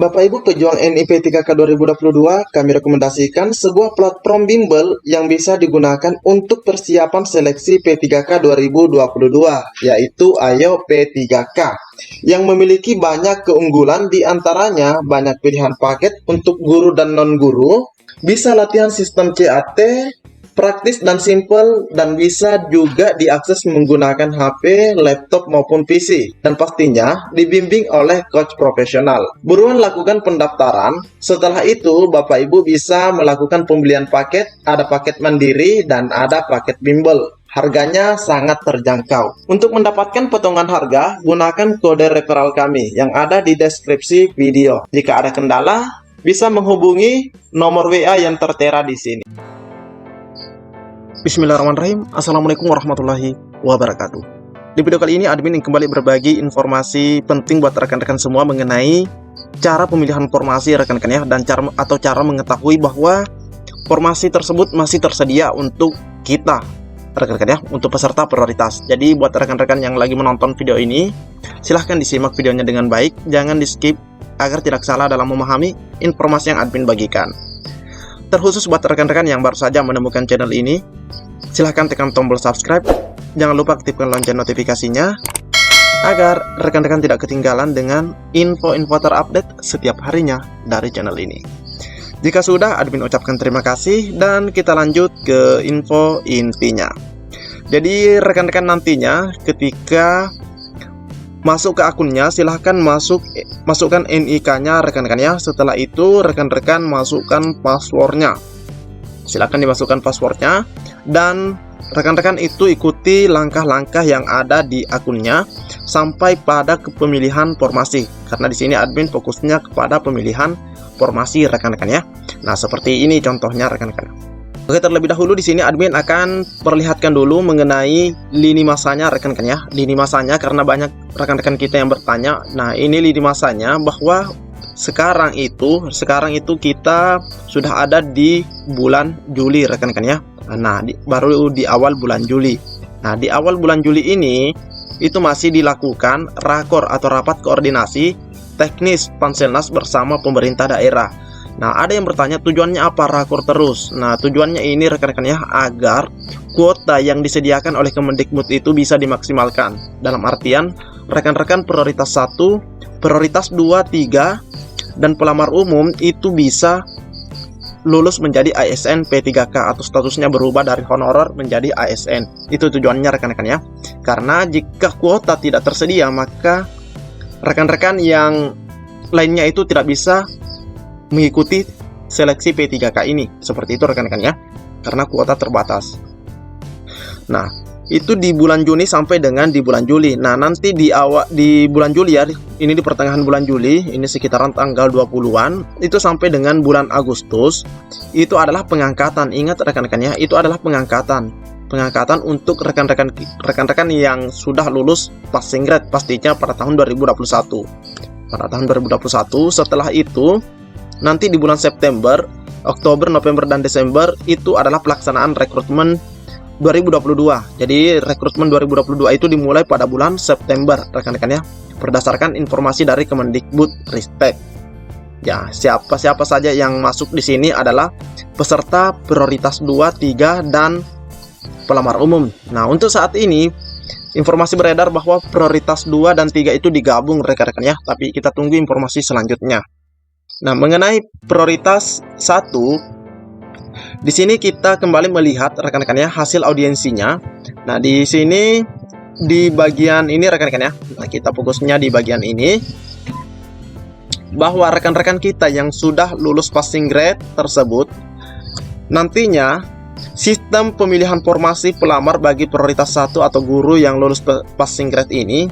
Bapak Ibu pejuang NIP 3K 2022, kami rekomendasikan sebuah platform bimbel yang bisa digunakan untuk persiapan seleksi P3K 2022, yaitu Ayo P3K, yang memiliki banyak keunggulan, diantaranya banyak pilihan paket untuk guru dan non-guru, bisa latihan sistem CAT, praktis dan simple, dan bisa juga diakses menggunakan HP, laptop maupun PC, dan pastinya dibimbing oleh coach profesional. Buruan lakukan pendaftaran. Setelah itu Bapak Ibu bisa melakukan pembelian paket. Ada paket mandiri dan ada paket bimbel. Harganya sangat terjangkau. Untuk mendapatkan potongan harga, gunakan kode referral kami yang ada di deskripsi video. Jika ada kendala, bisa menghubungi nomor WA yang tertera di sini. Bismillahirrahmanirrahim. Assalamualaikum warahmatullahi wabarakatuh. Di video kali ini admin ingin kembali berbagi informasi penting buat rekan-rekan semua mengenai cara pemilihan formasi rekan-rekan ya, dan cara mengetahui bahwa formasi tersebut masih tersedia untuk kita rekan-rekan ya, untuk peserta prioritas. Jadi buat rekan-rekan yang lagi menonton video ini, silahkan disimak videonya dengan baik, jangan di skip agar tidak salah dalam memahami informasi yang admin bagikan. Terkhusus buat rekan-rekan yang baru saja menemukan channel ini, silahkan tekan tombol subscribe, jangan lupa aktifkan lonceng notifikasinya, agar rekan-rekan tidak ketinggalan dengan info-info terupdate setiap harinya dari channel ini. Jika sudah, admin ucapkan terima kasih, dan kita lanjut ke info intinya. Jadi rekan-rekan nantinya ketika masuk ke akunnya, silahkan masukkan NIK-nya rekan-rekan ya. Setelah itu rekan-rekan masukkan passwordnya. Silahkan dimasukkan passwordnya, dan rekan-rekan itu ikuti langkah-langkah yang ada di akunnya sampai pada kepemilihan formasi. Karena di sini admin fokusnya kepada pemilihan formasi rekan-rekan ya. Nah, seperti ini contohnya rekan-rekan. Oke, terlebih dahulu di sini admin akan perlihatkan dulu mengenai lini masanya rekan-rekan ya. Lini masanya karena banyak rekan-rekan kita yang bertanya. Nah, ini lini masanya bahwa sekarang itu kita sudah ada di bulan Juli rekan-rekan ya. Nah, baru di awal bulan Juli. Nah, di awal bulan Juli ini itu masih dilakukan rakor atau rapat koordinasi teknis Panselnas bersama pemerintah daerah. Nah, ada yang bertanya tujuannya apa rakor terus? Nah, tujuannya ini rekan-rekan ya, agar kuota yang disediakan oleh Kemendikbud itu bisa dimaksimalkan. Dalam artian rekan-rekan prioritas 1, prioritas 2, 3 dan pelamar umum itu bisa lulus menjadi ASN P3K atau statusnya berubah dari honorer menjadi ASN. Itu tujuannya rekan-rekan ya. Karena jika kuota tidak tersedia, maka rekan-rekan yang lainnya itu tidak bisa mengikuti seleksi P3K ini. Seperti itu rekan-rekan ya, karena kuota terbatas. Nah, itu di bulan Juni sampai dengan di bulan Juli. Nah, nanti di bulan Juli ya, ini di pertengahan bulan Juli, ini sekitaran tanggal 20-an, itu sampai dengan bulan Agustus, itu adalah pengangkatan. Ingat rekan-rekan ya, itu adalah pengangkatan untuk rekan-rekan yang sudah lulus passing grade pastinya pada tahun 2021. Pada tahun 2021, setelah itu nanti di bulan September, Oktober, November, dan Desember itu adalah pelaksanaan rekrutmen 2022. Jadi rekrutmen 2022 itu dimulai pada bulan September rekan-rekan ya, berdasarkan informasi dari Kemendikbud Ristek. Ya, siapa saja yang masuk di sini adalah peserta prioritas 2, 3 dan pelamar umum. Nah, untuk saat ini informasi beredar bahwa prioritas 2 dan 3 itu digabung rekan-rekan ya, tapi kita tunggu informasi selanjutnya. Nah, mengenai prioritas 1, di sini kita kembali melihat rekan-rekan ya hasil audiensinya. Nah, di sini di bagian ini rekan-rekan ya. Nah, kita fokusnya di bagian ini, bahwa rekan-rekan kita yang sudah lulus passing grade tersebut nantinya sistem pemilihan formasi pelamar bagi prioritas 1 atau guru yang lulus passing grade ini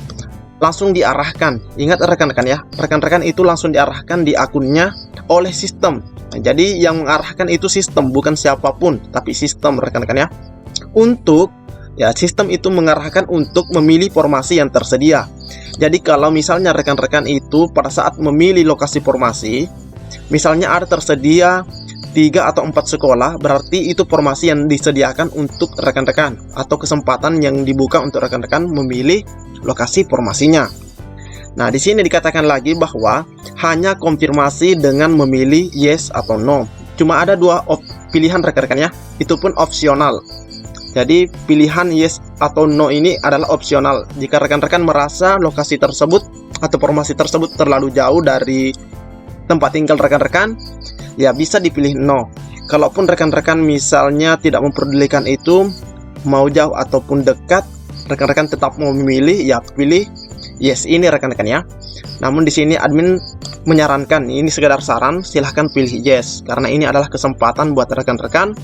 langsung diarahkan. Ingat rekan-rekan ya, rekan-rekan itu langsung diarahkan di akunnya oleh sistem. Nah, jadi yang mengarahkan itu sistem, bukan siapapun, tapi sistem rekan-rekan ya. Untuk ya, sistem itu mengarahkan untuk memilih formasi yang tersedia. Jadi kalau misalnya rekan-rekan itu pada saat memilih lokasi formasi, misalnya ada tersedia 3 atau 4 sekolah, berarti itu formasi yang disediakan untuk rekan-rekan atau kesempatan yang dibuka untuk rekan-rekan memilih lokasi formasinya. Nah, di sini dikatakan lagi bahwa hanya konfirmasi dengan memilih yes atau no. Cuma ada dua pilihan rekan-rekan ya, itu pun opsional. Jadi pilihan yes atau no ini adalah opsional. Jika rekan-rekan merasa lokasi tersebut atau formasi tersebut terlalu jauh dari tempat tinggal rekan-rekan, ya bisa dipilih no. Kalaupun rekan-rekan misalnya tidak memperdulikan itu, mau jauh ataupun dekat, rekan-rekan tetap mau memilih, ya pilih yes ini rekan-rekan ya. Namun di sini admin menyarankan, ini sekedar saran, silahkan pilih yes, karena ini adalah kesempatan buat rekan-rekan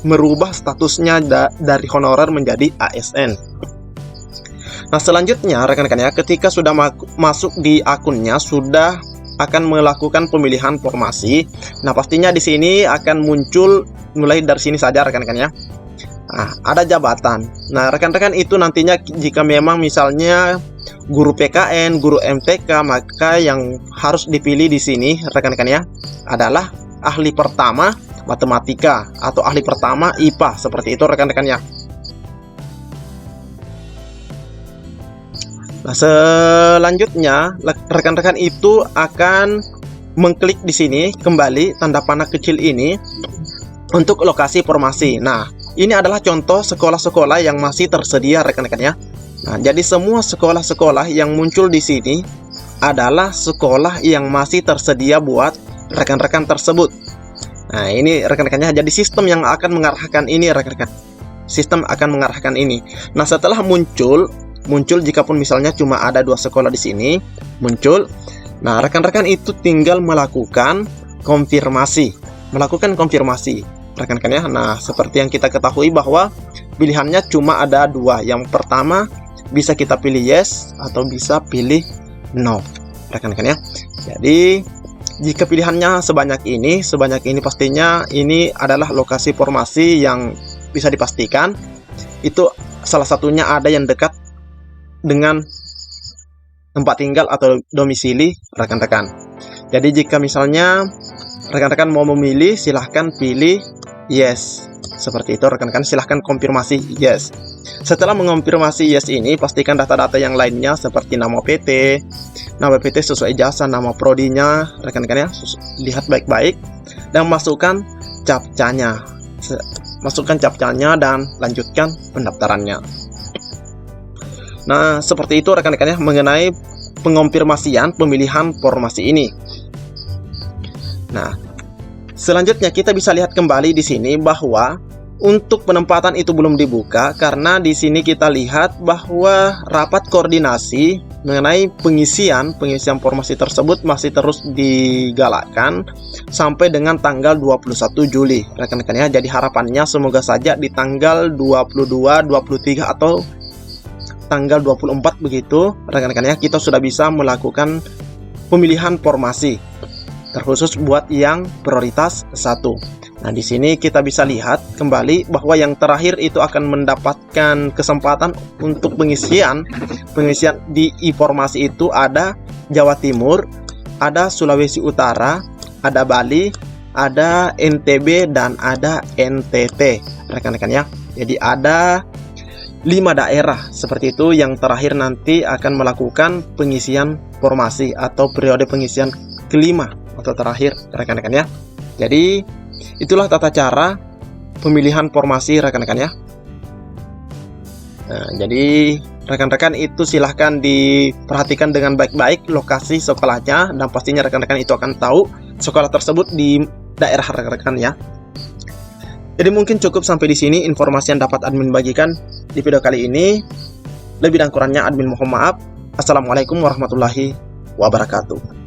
merubah statusnya dari honorer menjadi ASN. Nah, selanjutnya rekan-rekan ya, ketika sudah masuk di akunnya, sudah akan melakukan pemilihan formasi. Nah, pastinya di sini akan muncul, mulai dari sini saja rekan-rekan ya. Nah, ada jabatan. Nah, rekan-rekan itu nantinya jika memang misalnya guru PKN, guru MTK, maka yang harus dipilih di sini rekan-rekan ya adalah ahli pertama matematika atau ahli pertama IPA, seperti itu rekan-rekan ya. Nah, selanjutnya rekan-rekan itu akan mengklik di sini kembali tanda panah kecil ini untuk lokasi formasi. Nah, ini adalah contoh sekolah-sekolah yang masih tersedia rekan-rekan ya. Nah, jadi semua sekolah-sekolah yang muncul di sini adalah sekolah yang masih tersedia buat rekan-rekan tersebut. Nah, ini rekan-rekannya, jadi sistem yang akan mengarahkan ini rekan-rekan. Sistem akan mengarahkan ini. Nah, setelah muncul jika pun misalnya cuma ada 2 sekolah di sini muncul. Nah, rekan-rekan itu tinggal melakukan konfirmasi. Rekan-rekan ya. Nah, seperti yang kita ketahui bahwa pilihannya cuma ada 2. Yang pertama bisa kita pilih yes atau bisa pilih no. Rekan-rekan ya. Jadi jika pilihannya sebanyak ini pastinya ini adalah lokasi formasi yang bisa dipastikan. Itu salah satunya ada yang dekat dengan tempat tinggal atau domisili rekan-rekan. Jadi jika misalnya rekan-rekan mau memilih, silahkan pilih yes. Seperti itu rekan-rekan, silahkan konfirmasi yes. Setelah mengonfirmasi yes ini, pastikan data-data yang lainnya seperti nama PT sesuai ijazah, nama prodinya rekan-rekan ya, lihat baik-baik dan masukkan captchanya. Dan lanjutkan pendaftarannya. Nah, seperti itu rekan-rekan ya mengenai pengonfirmasian pemilihan formasi ini. Nah, selanjutnya kita bisa lihat kembali di sini bahwa untuk penempatan itu belum dibuka karena di sini kita lihat bahwa rapat koordinasi mengenai pengisian formasi tersebut masih terus digalakkan sampai dengan tanggal 21 Juli rekan-rekan ya. Jadi harapannya semoga saja di tanggal 22, 23 atau tanggal 24 begitu rekan-rekan ya, kita sudah bisa melakukan pemilihan formasi terkhusus buat yang prioritas 1. Nah, di sini kita bisa lihat kembali bahwa yang terakhir itu akan mendapatkan kesempatan untuk pengisian di informasi itu ada Jawa Timur, ada Sulawesi Utara, ada Bali, ada NTB dan ada NTT rekan-rekan ya. Jadi ada 5 daerah seperti itu yang terakhir nanti akan melakukan pengisian formasi atau periode pengisian kelima atau terakhir rekan-rekan ya. Jadi itulah tata cara pemilihan formasi rekan-rekan ya. Nah, jadi rekan-rekan itu silahkan diperhatikan dengan baik-baik lokasi sekolahnya dan pastinya rekan-rekan itu akan tahu sekolah tersebut di daerah rekan-rekan ya. Jadi mungkin cukup sampai di sini informasi yang dapat admin bagikan di video kali ini. Lebih dan kurangnya admin mohon maaf. Assalamualaikum warahmatullahi wabarakatuh.